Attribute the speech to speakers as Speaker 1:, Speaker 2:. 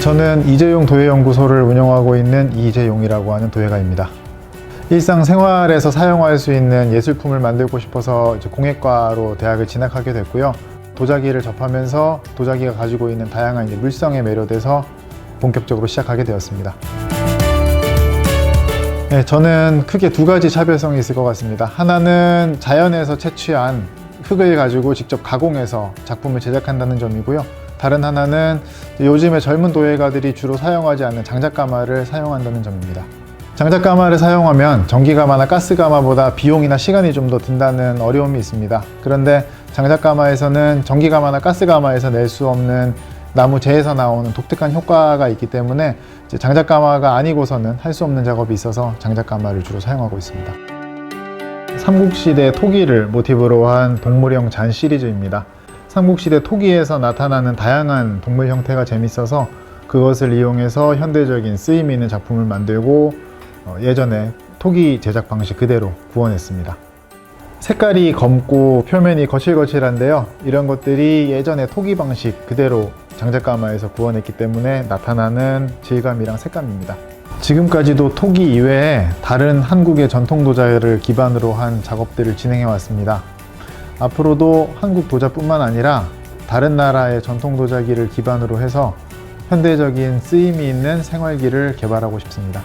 Speaker 1: 저는 이재용 도예연구소를 운영하고 있는 이재용이라고 하는 도예가입니다. 일상생활에서 사용할 수 있는 예술품을 만들고 싶어서 공예과로 대학을 진학하게 됐고요. 도자기를 접하면서 도자기가 가지고 있는 다양한 물성에 매료돼서 본격적으로 시작하게 되었습니다. 네, 저는 크게 두 가지 차별성이 있을 것 같습니다. 하나는 자연에서 채취한 흙을 가지고 직접 가공해서 작품을 제작한다는 점이고요. 다른 하나는 요즘에 젊은 도예가들이 주로 사용하지 않는 장작가마를 사용한다는 점입니다. 장작가마를 사용하면 전기가마나 가스가마보다 비용이나 시간이 좀 더 든다는 어려움이 있습니다. 그런데 장작가마에서는 전기가마나 가스가마에서 낼 수 없는 나무 재에서 나오는 독특한 효과가 있기 때문에 장작가마가 아니고서는 할 수 없는 작업이 있어서 장작가마를 주로 사용하고 있습니다. 삼국시대 토기를 모티브로 한 동물형 잔 시리즈입니다. 삼국시대 토기에서 나타나는 다양한 동물 형태가 재밌어서 그것을 이용해서 현대적인 쓰임 있는 작품을 만들고 예전에 토기 제작 방식 그대로 구현했습니다. 색깔이 검고 표면이 거칠거칠한데요. 이런 것들이 예전에 토기 방식 그대로 장작가마에서 구현했기 때문에 나타나는 질감이랑 색감입니다. 지금까지도 토기 이외에 다른 한국의 전통 도자를 기반으로 한 작업들을 진행해 왔습니다. 앞으로도 한국 도자뿐만 아니라 다른 나라의 전통 도자기를 기반으로 해서 현대적인 쓰임이 있는 생활기를 개발하고 싶습니다.